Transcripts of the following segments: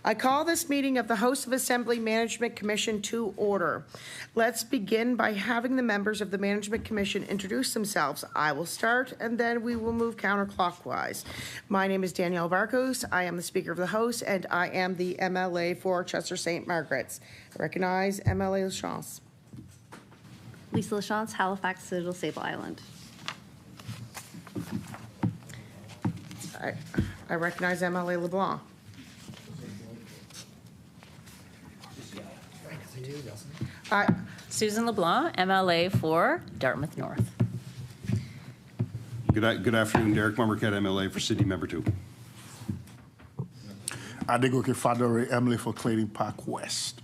I call this meeting of the House of Assembly Management Commission to order. Let's begin by having the members of the Management Commission introduce themselves. I will start, and then we will move counterclockwise. My name is Danielle Varcos. I am the Speaker of the House, and I am the MLA for Chester St. Margaret's. I recognize MLA Lachance. Lisa Lachance, Halifax, Citadel, Sable Island. I recognize MLA LeBlanc. Susan LeBlanc, MLA for Dartmouth North. Good afternoon, Derek Marquette, MLA for City Member 2. Adigo Kefadore, MLA for Clayton Park West.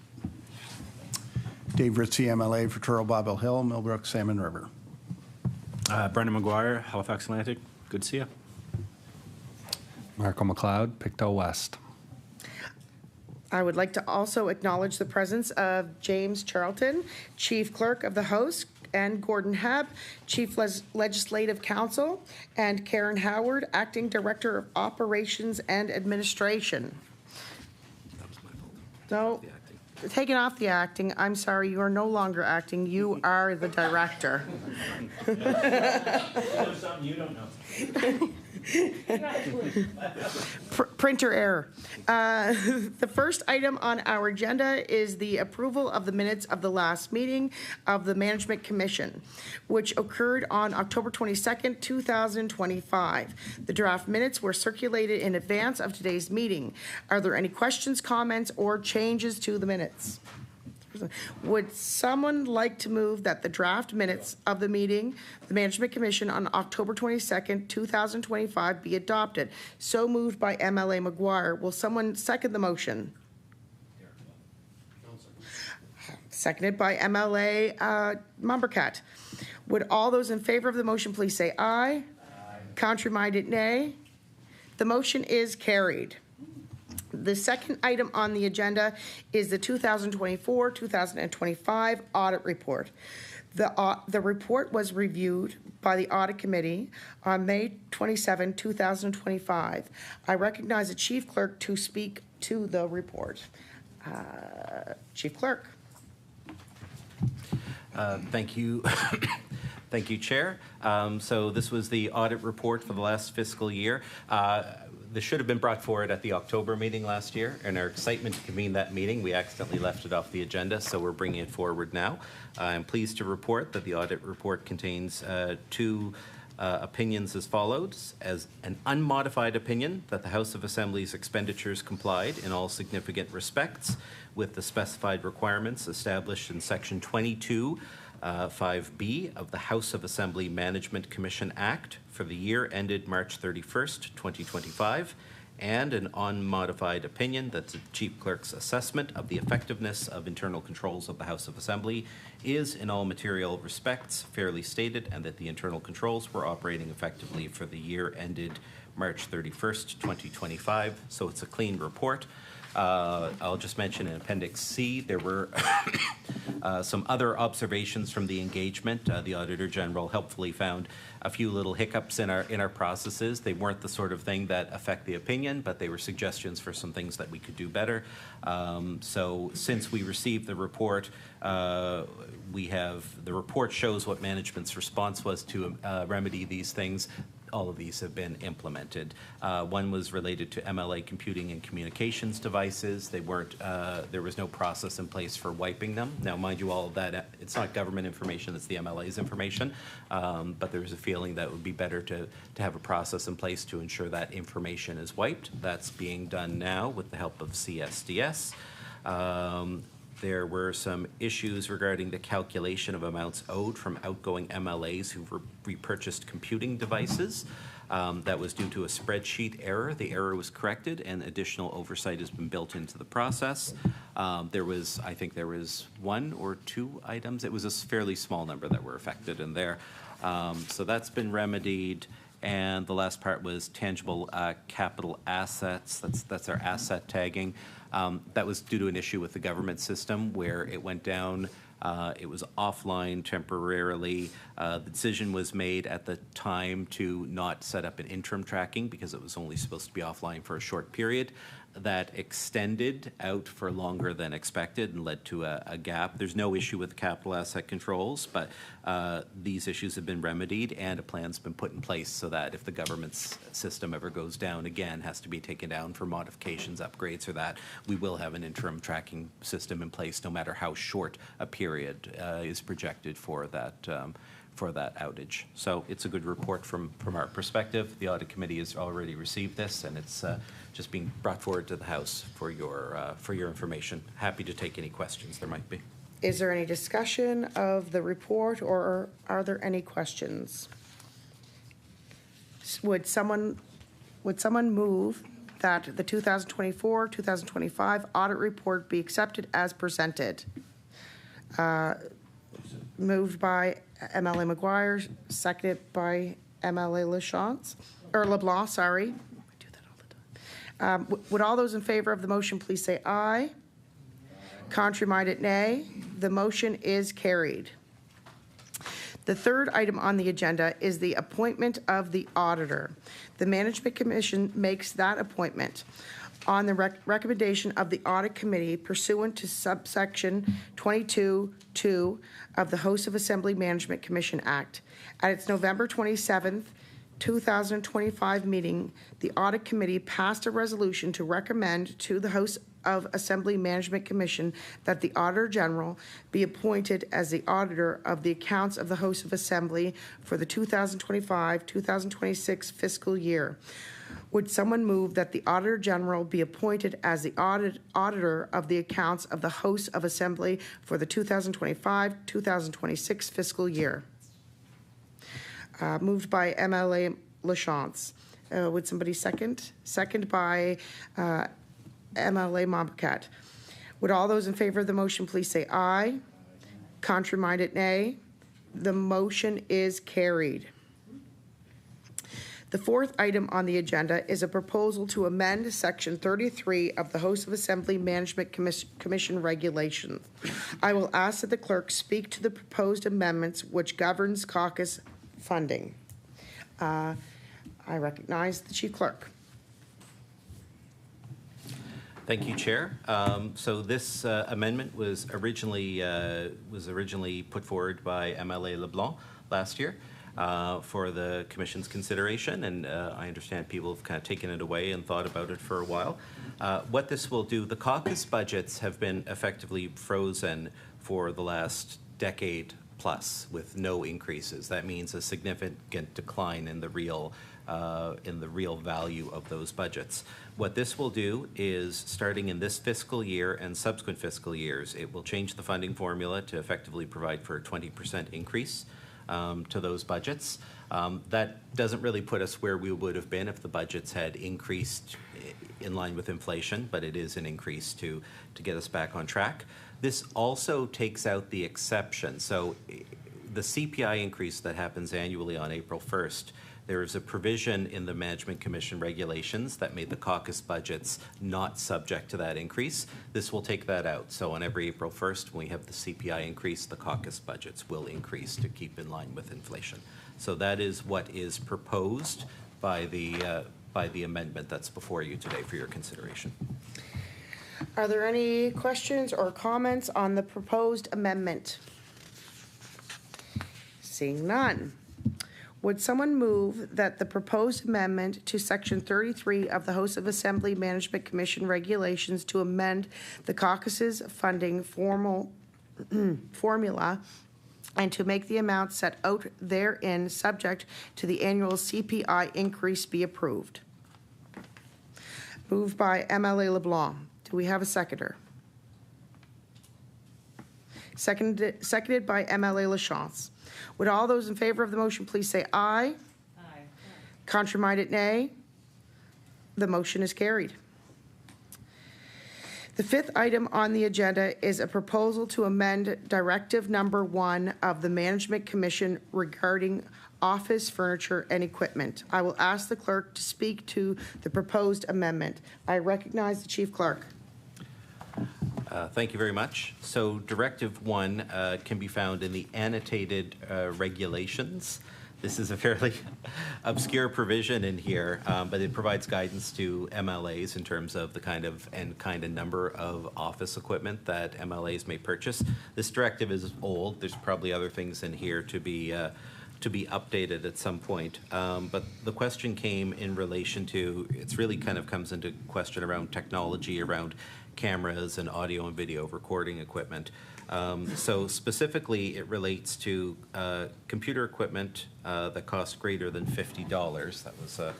Dave Ritchie, MLA for Turtle Bobble Hill, Millbrook, Salmon River. Brendan McGuire, Halifax Atlantic. Good to see you. Marco McLeod, Pictou West. I would like to also acknowledge the presence of James Charlton, Chief Clerk of the House, and Gordon Hebb, Chief Legislative Counsel, and Karen Howard, Acting Director of Operations and Administration. That was my fault. No, taking off the acting. I'm sorry, you are no longer acting. You are the director. There's something you don't know. Printer error. The first item on our agenda is the approval of the minutes of the last meeting of the Management Commission, which occurred on October 22nd, 2025. The draft minutes were circulated in advance of today's meeting. Are there any questions, comments, or changes to the minutes? Would someone like to move that the draft minutes of the meeting, the Management Commission on October 22nd, 2025 be adopted? So moved by MLA McGuire. Will someone second the motion? Seconded by MLA Mumbercat. Would all those in favor of the motion please say aye? Aye. Contrary-minded, nay. The motion is carried. The second item on the agenda is the 2024-2025 audit report. The report was reviewed by the Audit Committee on May 27, 2025. I recognize the Chief Clerk to speak to the report. Chief Clerk. Thank you. Thank you, Chair. So this was the audit report for the last fiscal year. This should have been brought forward at the October meeting last year. In our excitement to convene that meeting, we accidentally left it off the agenda, so we're bringing it forward now. I'm pleased to report that the audit report contains two opinions as follows: as an unmodified opinion that the House of Assembly's expenditures complied in all significant respects with the specified requirements established in Section 22 5B of the House of Assembly Management Commission Act for the year ended March 31st, 2025, and an unmodified opinion that the Chief Clerk's assessment of the effectiveness of internal controls of the House of Assembly is in all material respects fairly stated, and that the internal controls were operating effectively for the year ended March 31st, 2025. So it's a clean report. I'll just mention in Appendix C, there were some other observations from the engagement. The Auditor General helpfully found a few little hiccups in our processes. They weren't the sort of thing that affect the opinion, but they were suggestions for some things that we could do better. So since we received the report, the report shows what management's response was to remedy these things. All of these have been implemented. One was related to MLA computing and communications devices. They weren't, there was no process in place for wiping them. Now, mind you, all of that, it's not government information, it's the MLA's information, but there was a feeling that it would be better to have a process in place to ensure that information is wiped. That's being done now with the help of CSDS. There were some issues regarding the calculation of amounts owed from outgoing MLAs who repurchased computing devices. That was due to a spreadsheet error. The error was corrected and additional oversight has been built into the process. I think there was one or two items. It was a fairly small number that were affected in there. So that's been remedied. And the last part was tangible capital assets. That's our asset tagging. That was due to an issue with the government system where it went down. It was offline temporarily. The decision was made at the time to not set up an interim tracking because it was only supposed to be offline for a short period. that extended out for longer than expected and led to a gap. There's no issue with capital asset controls, but these issues have been remedied and a plan's been put in place so that if the government's system ever goes down again, has to be taken down for modifications, upgrades, or that, we will have an interim tracking system in place no matter how short a period is projected for that outage. So it's a good report from our perspective. The audit committee has already received this, and it's just being brought forward to the House for your information. Happy to take any questions there might be. Is there any discussion of the report, or are there any questions? Would someone move that the 2024-2025 audit report be accepted as presented? Moved by MLA McGuire, seconded by MLA LeBlanc, sorry. I do that all the time. Would all those in favor of the motion please say aye? Contrary-minded, nay. The motion is carried. The third item on the agenda is the appointment of the auditor. The Management Commission makes that appointment on the recommendation of the Audit Committee pursuant to subsection 22(2) of the House of Assembly Management Commission Act. At its November 27th, 2025 meeting, the Audit Committee passed a resolution to recommend to the House of Assembly Management Commission that the Auditor General be appointed as the auditor of the accounts of the House of Assembly for the 2025-2026 fiscal year. Would someone move that the Auditor General be appointed as the auditor of the accounts of the House of Assembly for the 2025-2026 fiscal year? Moved by MLA Lachance. Would somebody second? Second by MLA Mombakat. Would all those in favor of the motion please say aye? Contrary-minded, nay. The motion is carried. The fourth item on the agenda is a proposal to amend Section 33 of the House of Assembly Management Commission regulations. I will ask that the clerk speak to the proposed amendments which governs caucus funding. I recognize the Chief Clerk. Thank you, Chair. So this amendment was originally put forward by MLA LeBlanc last year for the Commission's consideration, and I understand people have kind of taken it away and thought about it for a while. What this will do, the caucus budgets have been effectively frozen for the last decade plus with no increases. That means a significant decline in the real value of those budgets. What this will do is, starting in this fiscal year and subsequent fiscal years, it will change the funding formula to effectively provide for a 20% increase to those budgets. That doesn't really put us where we would have been if the budgets had increased in line with inflation, but it is an increase to get us back on track. This also takes out the exception. So the CPI increase that happens annually on April 1st, there is a provision in the Management Commission regulations that made the caucus budgets not subject to that increase. This will take that out. So on every April 1st, when we have the CPI increase, the caucus budgets will increase to keep in line with inflation. So that is what is proposed by the amendment that's before you today for your consideration. Are there any questions or comments on the proposed amendment? Seeing none. Would someone move that the proposed amendment to Section 33 of the House of Assembly Management Commission regulations to amend the caucus's funding formula and to make the amount set out therein subject to the annual CPI increase be approved? Moved by MLA LeBlanc. Do we have a seconder? Seconded by MLA Lachance. Would all those in favor of the motion please say aye? Aye. Contrary-minded, nay. The motion is carried. The fifth item on the agenda is a proposal to amend Directive Number 1 of the Management Commission regarding office furniture and equipment. I will ask the clerk to speak to the proposed amendment. I recognize the Chief Clerk. Thank you very much. So Directive 1 can be found in the annotated regulations This is a fairly obscure provision in here, but it provides guidance to MLAs in terms of the kind and number of office equipment that MLAs may purchase. This directive is old. There's probably other things in here to be updated at some point. But the question came in relation to, it's really kind of comes into question around technology, around cameras and audio and video recording equipment. So specifically, it relates to computer equipment that costs greater than $50.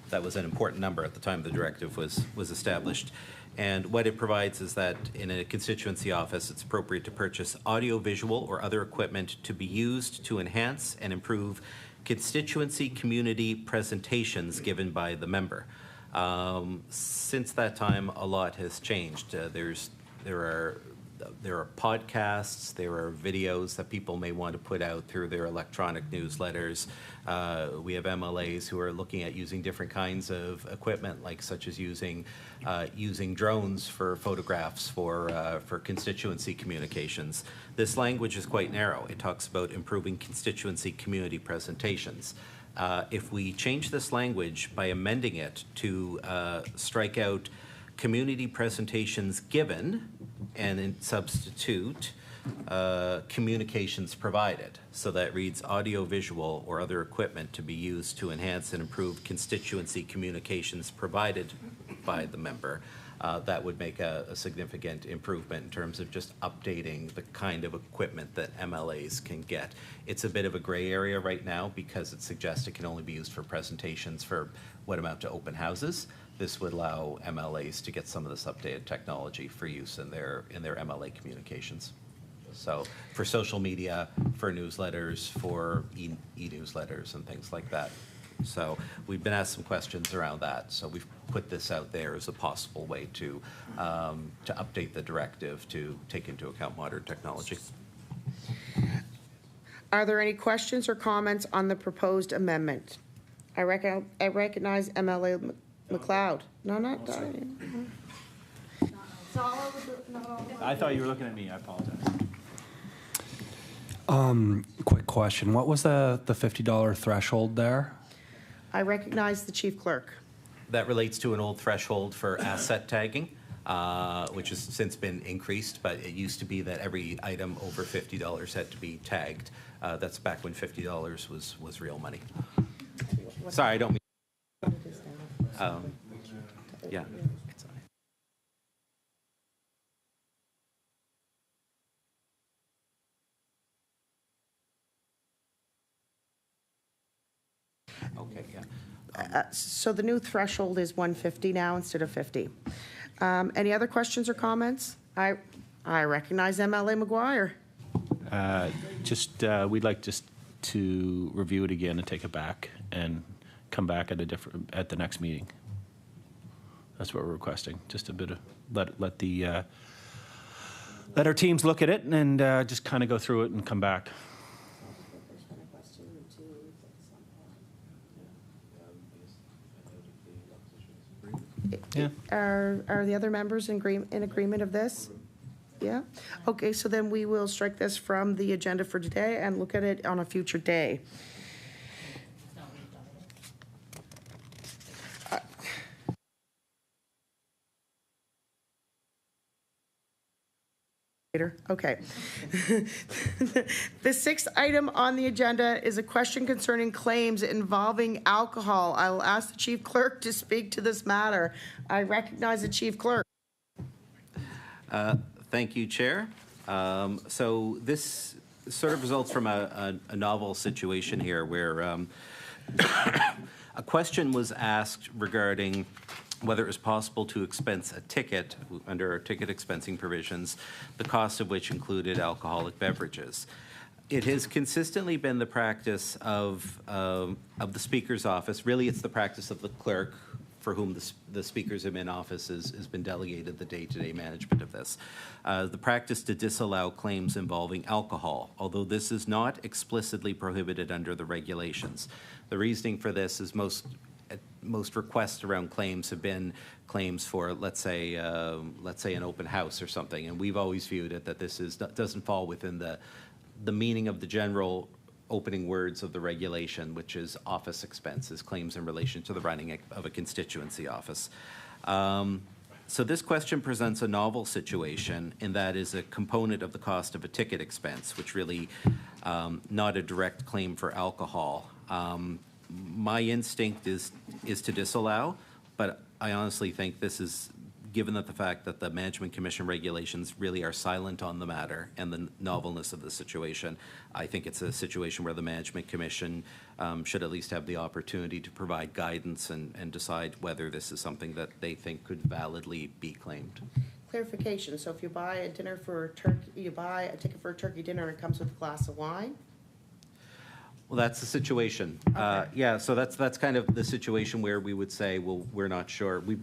That was an important number at the time the directive was established. And what it provides is that in a constituency office, it's appropriate to purchase audio-visual or other equipment to be used to enhance and improve constituency community presentations given by the member. Since that time, a lot has changed. There are podcasts, there are videos that people may want to put out through their electronic newsletters. We have MLAs who are looking at using different kinds of equipment, like such as using drones for photographs for constituency communications. This language is quite narrow. It talks about improving constituency community presentations. If we change this language by amending it to strike out community presentations given and in substitute communications provided. So that reads audio, visual, or other equipment to be used to enhance and improve constituency communications provided by the member. That would make a significant improvement in terms of just updating the kind of equipment that MLAs can get. It's a bit of a gray area right now because it suggests it can only be used for presentations for what amount to open houses. This would allow MLAs to get some of this updated technology for use in their MLA communications. So for social media, for newsletters, for e-newsletters and things like that. So we've been asked some questions around that. So we've put this out there as a possible way to update the directive to take into account modern technology. Are there any questions or comments on the proposed amendment? I recognize MLA McLeod. No, not Diane. I thought you were looking at me. I apologize. Quick question. What was the $50 threshold there? I recognize the chief clerk. That relates to an old threshold for asset tagging, which has since been increased, but it used to be that every item over $50 had to be tagged. That's back when $50 was real money. Sorry, I don't mean. Yeah, it's on it. Okay, yeah. So the new threshold is 150 now instead of 50. Any other questions or comments? I recognize MLA McGuire. We'd like just to review it again and take it back and come back at the next meeting. That's what we're requesting. Just a bit of let our teams look at it and just kind of go through it and come back. Yeah. Are the other members in agreement of this? Yeah? Okay, so then we will strike this from the agenda for today and look at it on a future day. Okay. The sixth item on the agenda is a question concerning claims involving alcohol. I will ask the chief clerk to speak to this matter. I recognize the chief clerk. Thank you, Chair. So this sort of results from a novel situation here where a question was asked regarding whether it was possible to expense a ticket under our ticket expensing provisions, the cost of which included alcoholic beverages. It has consistently been the practice of the Speaker's office, really it's the practice of the clerk for whom the speakers have been in office has been delegated the day-to-day management of this. The practice to disallow claims involving alcohol, although this is not explicitly prohibited under the regulations. The reasoning for this is most requests around claims have been claims for, let's say an open house or something, and we've always viewed it that this doesn't fall within the meaning of the general opening words of the regulation, which is office expenses, claims in relation to the running of a constituency office. So this question presents a novel situation in that is a component of the cost of a ticket expense, which really not a direct claim for alcohol. My instinct is to disallow, but I honestly think this is, given that the fact that the Management Commission regulations really are silent on the matter and the novelness of the situation, I think it's a situation where the Management Commission should at least have the opportunity to provide guidance and decide whether this is something that they think could validly be claimed. Clarification, so if you buy a dinner for turkey, you buy a ticket for a turkey dinner and it comes with a glass of wine? Well, that's the situation. Yeah, so that's kind of the situation where we would say, well, we're not sure. We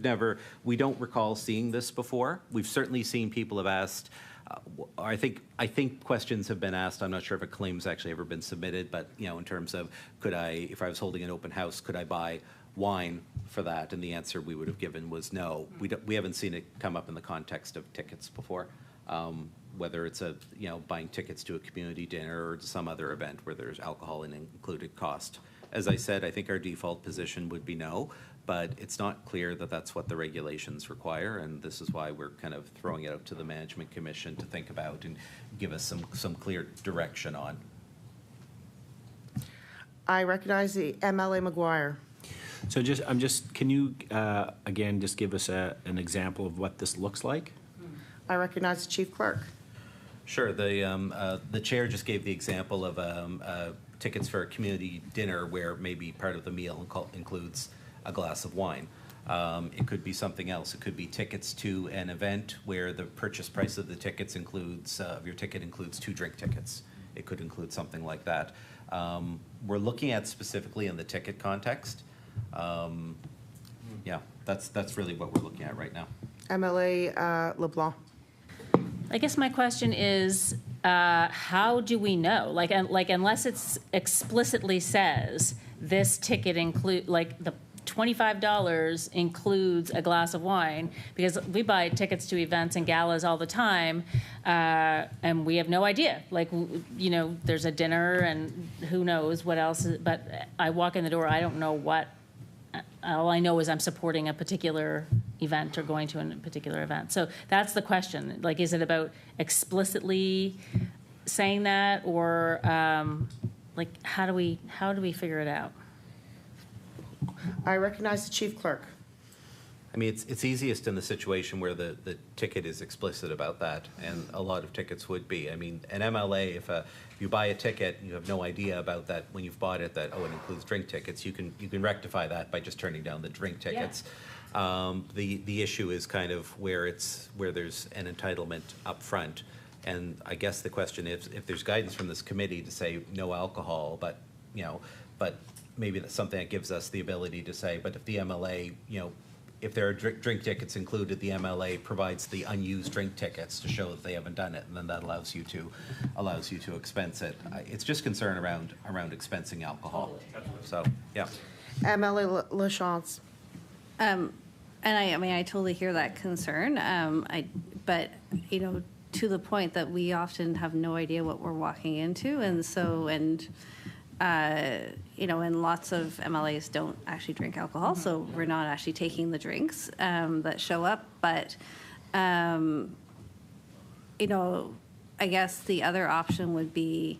don't recall seeing this before. We've certainly seen people have asked, I think questions have been asked. I'm not sure if a claim's actually ever been submitted, but, you know, in terms of if I was holding an open house, could I buy wine for that? And the answer we would have given was no. We haven't seen it come up in the context of tickets before. Whether it's buying tickets to a community dinner or to some other event where there's alcohol and included cost. As I said, I think our default position would be no, but it's not clear that that's what the regulations require, and this is why we're kind of throwing it out to the Management Commission to think about and give us some clear direction on. I recognize the MLA McGuire. So can you, again, just give us an example of what this looks like? I recognize the Chief Clerk. Sure. The chair just gave the example of tickets for a community dinner where maybe part of the meal includes a glass of wine. It could be something else. It could be tickets to an event where the purchase price of the tickets includes, your ticket includes 2 drink tickets. It could include something like that. We're looking at specifically in the ticket context. Yeah, that's really what we're looking at right now. MLA LeBlanc. I guess my question is, how do we know? Like unless it explicitly says this ticket the $25 includes a glass of wine, because we buy tickets to events and galas all the time, and we have no idea. Like, you know, there's a dinner and who knows what else, but I walk in the door, I don't know what. All I know is I'm supporting a particular event or going to a particular event. So that's the question. Like, is it about explicitly saying that, or like how do we figure it out? I recognize the Chief Clerk. I mean, it's easiest in the situation where the ticket is explicit about that, and a lot of tickets would be. I mean, an MLA, if you buy a ticket and you have no idea about that when you've bought it, that, oh, it includes drink tickets, you can rectify that by just turning down the drink tickets. Yeah. The issue is kind of where there's an entitlement up front. And I guess the question is, if there's guidance from this committee to say no alcohol, but maybe that's something that gives us the ability to say, but if the MLA, if there are drink tickets included, the MLA provides the unused drink tickets to show that they haven't done it, and then that allows you to expense it. It's just concern around expensing alcohol. So yeah. MLA LaChance. And I totally hear that concern. But to the point that we often have no idea what we're walking into, and lots of MLAs don't actually drink alcohol, so we're not actually taking the drinks that show up. But, I guess the other option would be,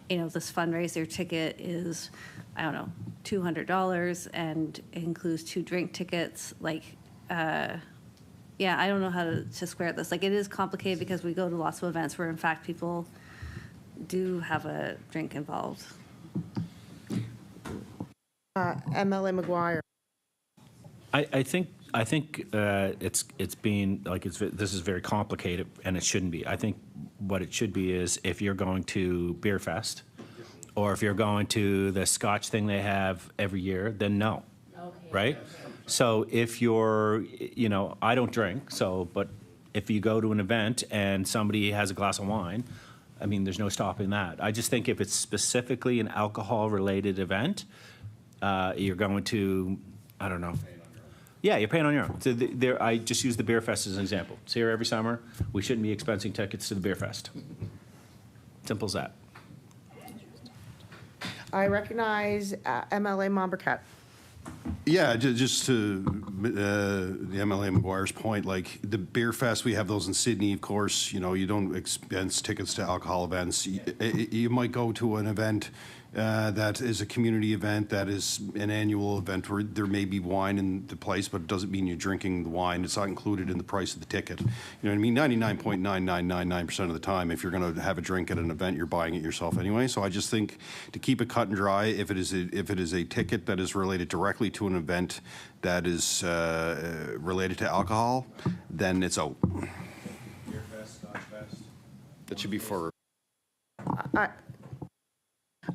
this fundraiser ticket is, I don't know, $200 and it includes 2 drink tickets. I don't know how to square this. Like, it is complicated because we go to lots of events where, in fact, people do have a drink involved. MLA McGuire. I think it's being this is very complicated, and it shouldn't be. I think what it should be is, if you're going to Beer Fest, or if you're going to the Scotch thing they have every year, then no, right? So if you're, I don't drink, but if you go to an event and somebody has a glass of wine, I mean, there's no stopping that. I just think if it's specifically an alcohol-related event, you're going to, I don't know. Yeah, you're paying on your own. So I just use the Beer Fest as an example. It's here every summer. We shouldn't be expensing tickets to the Beer Fest. Simple as that. I recognize MLA Mombercat. Yeah, just to the MLA McGuire's point, like the beer fest, we have those in Sydney, of course. You know, you don't expense tickets to alcohol events. You might go to an event that is a community event, that is an annual event where there may be wine in the place, but it doesn't mean you're drinking the wine. It's not included in the price of the ticket. You know what I mean? 99.9999% of the time, if you're going to have a drink at an event, you're buying it yourself anyway. So I just think to keep it cut and dry, if it is a ticket that is related directly to an event that is related to alcohol, then it's out. Beer fest, Scotch fest. That should be for.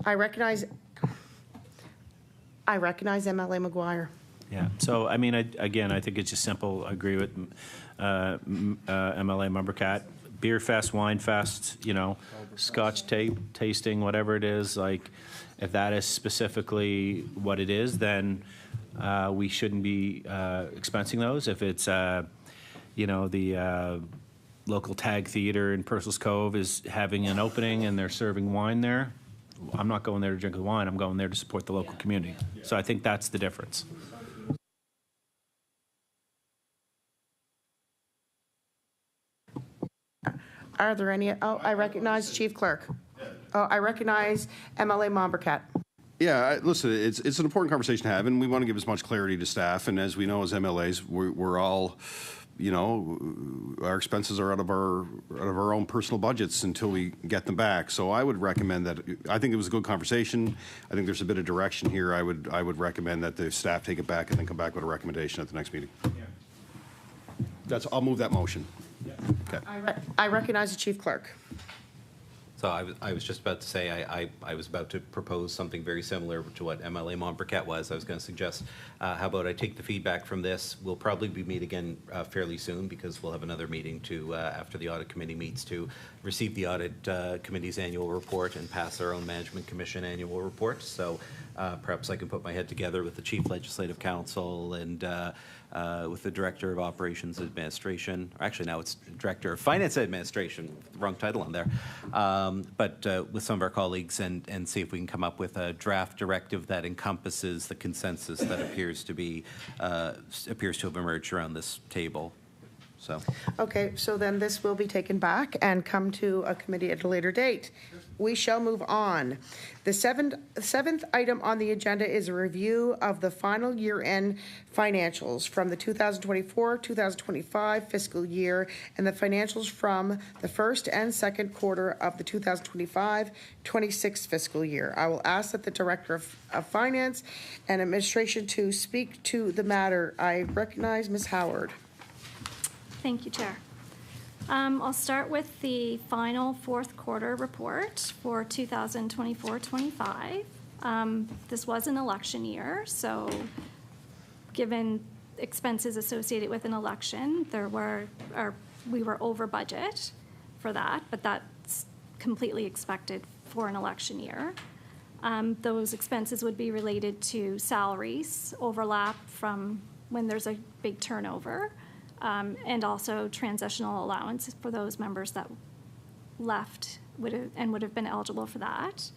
I recognize MLA McGuire. Yeah, so I mean, I think it's just simple. I agree with MLA Mumbercat. Beer fest, wine fest, you know, Scotch tasting, whatever it is, like, if that is specifically what it is, then we shouldn't be expensing those. If it's, you know, the local tag theater in Purcell's Cove is having an opening and they're serving wine there, I'm not going there to drink the wine. I'm going there to support the local community. So I think that's the difference. Are there any? Oh, I recognize Chief Clerk. Oh, I recognize MLA Mombercat. Yeah, listen, it's an important conversation to have, and we want to give as much clarity to staff. And as we know, as MLAs, we're all, you know, our expenses are out of our own personal budgets until we get them back. So I would recommend that. I think it was a good conversation. I think there's a bit of direction here. I would recommend that the staff take it back and then come back with a recommendation at the next meeting. Yeah. I'll move that motion. Yeah. Okay. I recognize the Chief Clerk. So I was just about to say, I was about to propose something very similar to what MLA Montbriquet was. I was going to suggest, how about I take the feedback from this. We'll probably meet again fairly soon, because we'll have another meeting to, after the audit committee meets, to receive the audit committee's annual report and pass our own management commission annual report. So perhaps I can put my head together with the Chief Legislative Counsel and with the Director of Operations Administration. Or actually, now it's Director of Finance Administration. Wrong title on there. But with some of our colleagues and see if we can come up with a draft directive that encompasses the consensus that appears to have emerged around this table. So. Okay, so then this will be taken back and come to a committee at a later date. We shall move on. The seventh item on the agenda is a review of the final year-end financials from the 2024-2025 fiscal year and the financials from the first and second quarter of the 2025-26 fiscal year. I will ask that the Director of Finance and Administration to speak to the matter. I recognize Ms. Howard. Thank you, Chair. I'll start with the final fourth quarter report for 2024-25. This was an election year, so given expenses associated with an election, we were over budget for that, but that's completely expected for an election year. Those expenses would be related to salaries, overlap from when there's a big turnover, and also transitional allowance for those members that left would have been eligible for that.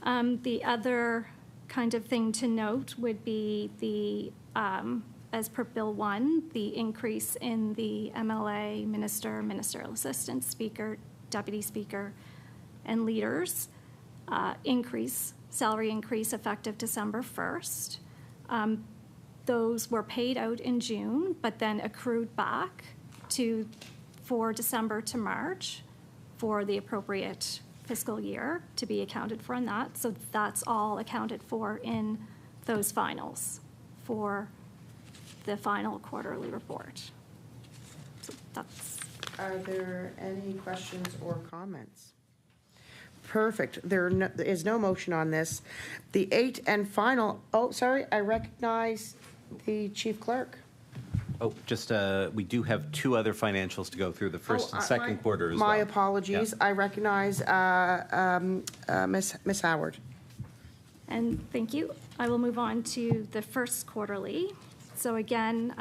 The other kind of thing to note would be the, as per Bill 1, the increase in the MLA, minister, ministerial assistant, speaker, deputy speaker, and leaders salary increase effective December 1st. Those were paid out in June, but then accrued back for December to March for the appropriate fiscal year to be accounted for in that. So that's all accounted for in those finals for the final quarterly report. So that's. Are there any questions or comments? Perfect. There is no motion on this. The eighth and final, I recognize the Chief Clerk. Oh, just, we do have two other financials to go through, the first and second quarter as well. My apologies. Yeah. I recognize Ms. Howard. And thank you. I will move on to the first quarterly. So again,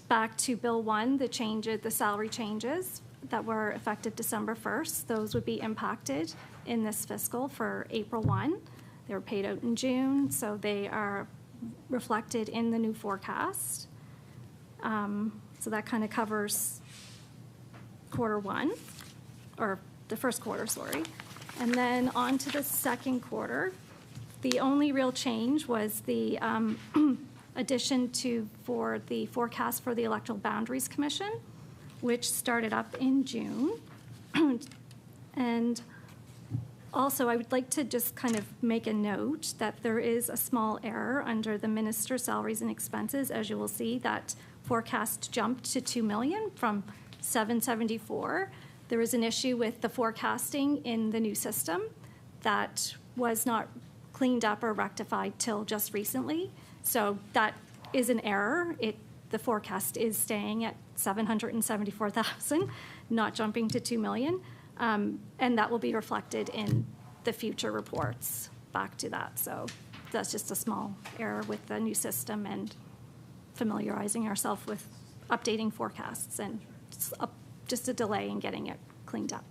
back to Bill 1, the salary changes. that were effective December 1st. Those would be impacted in this fiscal for April 1. They were paid out in June, so they are reflected in the new forecast. So that kind of covers quarter one, or the first quarter, sorry. And then on to the second quarter. The only real change was the addition for the forecast for the Electoral Boundaries Commission, which started up in June. And also, I would like to just kind of make a note that there is a small error under the minister's salaries and expenses. As you will see, that forecast jumped to 2 million from 774. There is an issue with the forecasting in the new system that was not cleaned up or rectified till just recently. So that is an error. The forecast is staying at 774,000, not jumping to 2 million. And that will be reflected in the future reports back to that. So that's just a small error with the new system and familiarizing ourselves with updating forecasts, and just a delay in getting it cleaned up.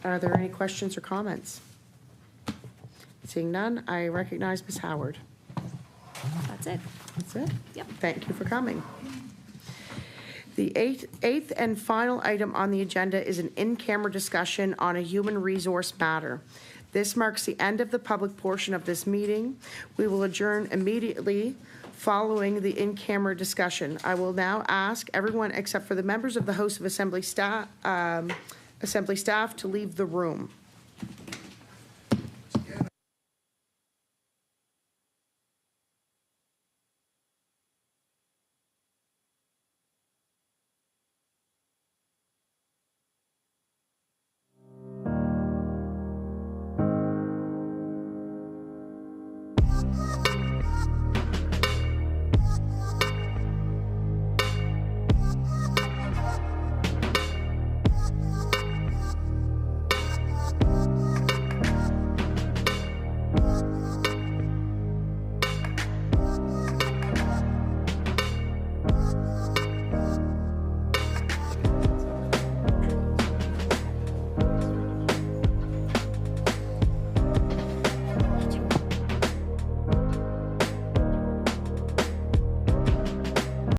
Are there any questions or comments? Seeing none, I recognize Ms. Howard. That's it. That's it? Yep. Thank you for coming. The eighth and final item on the agenda is an in-camera discussion on a human resource matter. This marks the end of the public portion of this meeting. We will adjourn immediately following the in-camera discussion. I will now ask everyone except for the members of the House of Assembly staff to leave the room.